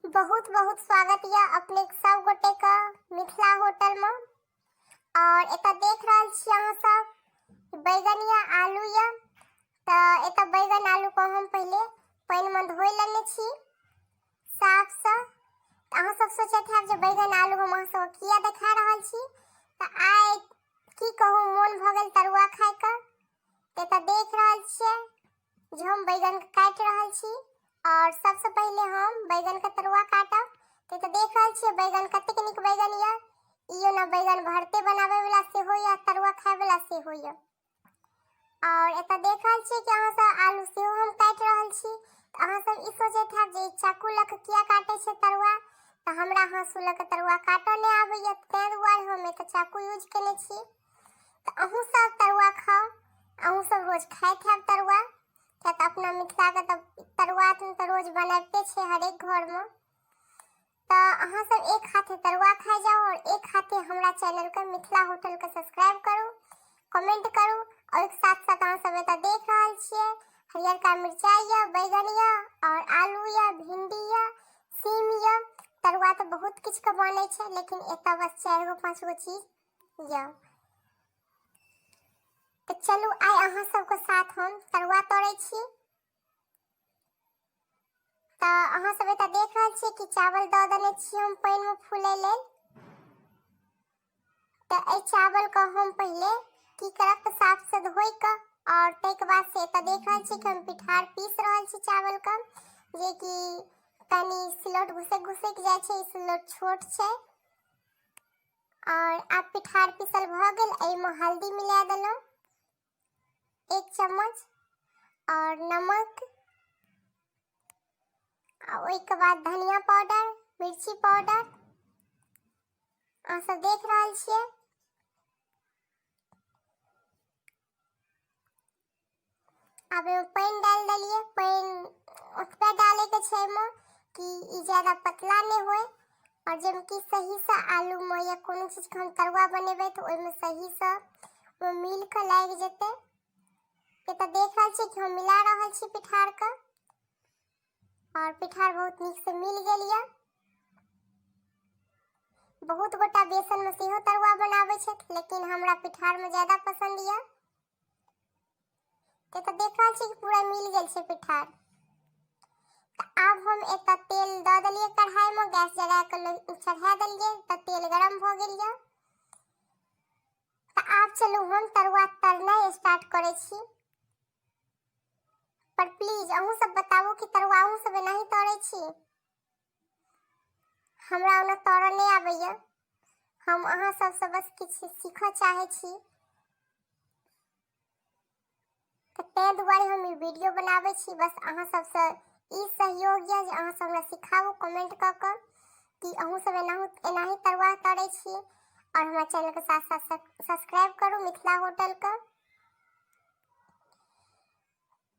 बहुत बहुत स्वागत या अपने सब गोटे का मिथिला होटल में। और एता देख रहल छी अहाँ सब बैगन या आलू या तो एता बैगन आलू को हम पहले पानी में धोई लेने छी साफ से। अहाँ सब सोचत हैब जे बैगन आलू हम अहाँ सब किया देखा रहल छी, तो आइ की कहूँ मोन भ गेल तरुआ खाय का। एता देख रहल छियै जे हम बैगन काट रहल छी और सबसे पहले हम बैगन का तरुआ काटब। तो देख रहल छियै बैगन कतेक निक बैगन या इयो ना बैगन भरते बनावे वाला से हो या तरुआ खाय वाला से हो या। और एता देख रहल छियै कि अहाँ सब आलू से हम काट रहल छी। अहाँ सब ई सोचैत हैब जे चाकू लक किया काटे छै तरुआ, तो हमरा हाँसू लक तरुआ काटो नै आबैया, तै दुआरे हम एता चाकू यूज केने छी। तो अहूँ सब तरुआ खाओ, अहूँ सब रोज खाइत हैब तरुआ, क्या तो अपना मिथिला का तरुआ तो रोज बनाते छे हर एक घर में। तो अहाँ सब एक हाथे तरुआ खाए जाओ और एक हाथे हमरा चैनल का मिथिला होटल का सब्सक्राइब करू, कमेंट करू। और एक साथ साथ अहाँ सब एता देख रहल छियै हरियर का मिर्चाई या बैगन या और आलू या भिंडी या सीम या तरुआ तो बहुत किछ का बने छे, लेकिन एता बस 4 गो 5 गो चीज या। तो चलू आइ अहाँ सबके साथ हम तरुआ तोड़े छी। तो अहाँ सब एता देख रहल छी कि चावल द देने छी हम पानी में फूले लेल। तो ए चावल को हम पहले की करब तो साफ से धोई के और तैके बाद से एता देख रहल छी कि हम पिठार पीस रहल छी चावल का, जे कि तनी सिलौट घुसक जाय छै, सिलौट छोट छै। और अब पिठार पीसल भ गेल, एहि में हल्दी मिला देलौ 1 चम्मच और नमक, और ओइ के बाद धनिया पाउडर, मिर्ची पाउडर अहाँ सब देख रहल छियै। अब पानी डाल देलिए, पानी ओतबे डाले के छै में कि ई ज्यादा पतला नहीं होय और जब कि सही से आलू में या कोनो चीज के हम तरुआ बनेबै तो ओइ में सही से वो मिल के लाग जेते। एता देख रहल छी कि हम मिला रहल छी पिठार का और पिठार बहुत नीक से मिल गेल या। बहुत गोटा बेसन में सेहो तरुआ बनावे छै, लेकिन हमरा पिठार में ज्यादा पसंद या। तो देख रहल छी कि पूरा मिल गेल छै पिठार। तो अब हम एता तेल द देलिए कढ़ाई में, गैस जला के चढ़ा देलिए, तो तेल गरम भ गेल या। तो अब चलू हम तरुआ तरना स्टार्ट करे छी। पर प्लीज अहूँ सब बताबू कि तरुआ अहूँ सब नहीं तोड़े छी। हमरा ओना तोड़ नहीं आबैया, हम अहाँ सब से बस किछ सीखऽ चाहे छी। तो तै दुआरे हम ई वीडियो बनावे छी, बस अहाँ सब से ई सहयोग या जे अहाँ सब हमरा सिखाबू कमेंट क के कि अहूँ सब एनाही तरुआ तोड़े छी। और हमारा चैनल के साथ साथ सब्सक्राइब करू मिथिला होटल का।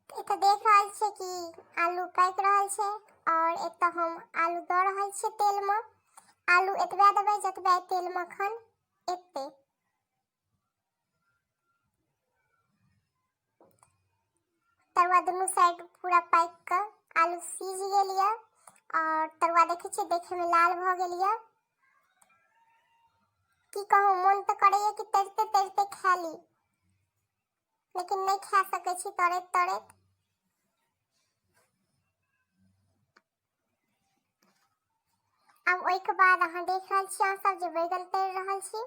एता देख रहल छी कि आलू पक रहल छै और एता हम आलू द रहल छी तेल में। आलू एतबे देबै जतबे तेल मखन एते। तरुआ दोनों साइड पूरा पक के आलू सीझ गेल या और तरुआ देखे छी देखे में लाल भ गेल या। की कहूँ मन तो करैया कि तड़ते तड़ते खा ली, लेकिन नहीं खा सकै छी तड़त तड़त। अब ओइ के बाद अहाँ देख रहल छी अहाँ सब जे बैगन तैर रहल छी,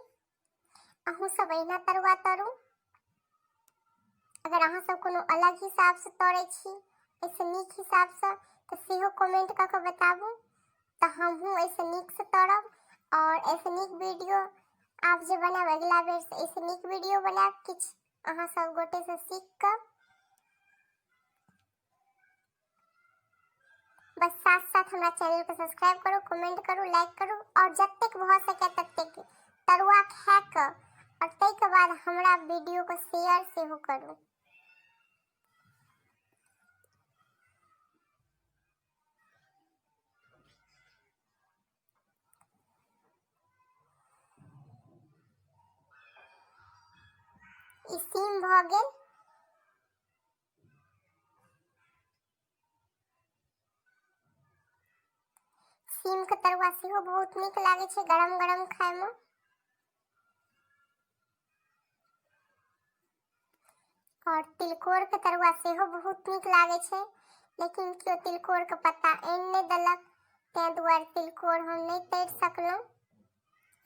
अहूँ सब एहिना तरुआ तरू। अगर अहाँ सब कोनो अलग हिसाब से तोड़े छी, ऐसे नीक हिसाब से, तो सेहो कमेंट क के बताबू, तो हमहू ऐसे नीक से तोड़ब। और ऐसे नीक वीडियो आप जे बनाब अगला बेर से ऐसे नीक वीडियो बनाब किछ अहाँ सब गोटे से सीख के। बस साथ साथ हमारा चैनल को सब्सक्राइब करू, कमेंट करू, लाइक करू और जतेक भ सके ततेक तरुआ खा के और तै के बाद हमरा वीडियो को शेयर सेहो करू। ई सीम भ गेल। सेहो बहुत नीक लागे छै गरम गरम खाय में। और तिलकोर के तरुआ सेहो बहुत नीक लागे छै, लेकिन केओ तिलकोर के पत्ता आनि नहीं देलक, तै दुआरे तिलकोर हम नहीं तैर सकलहुं।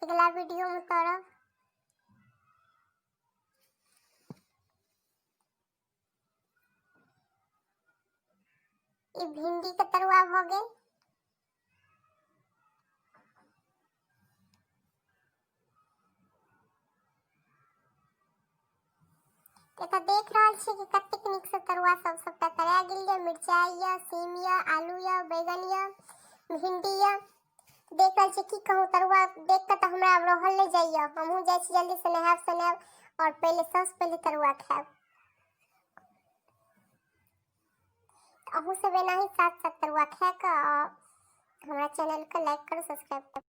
अगला वीडियो में तरब। ई भिंडी के तरुआ भ गेल। एतऽ देख रहल छी कि कतेक नीक से तरुआ सब सबटा तरा गेल ये। मिरचाई या, सीम या, आलू या, बैगन या, भिंडी या। देख रहल छी की कहूँ, तरुआ देख के तो हमरा अब रहल नहीं जाइए। हमहूँ जाइ छी जल्दी से नहायब सोनायब और पहले सबसे पहले तरुआ खायब। अहूँ सब एनाही साथ साथ तरुआ खा के हमरा चैनल के लाइक करू, सब्सक्राइब करू।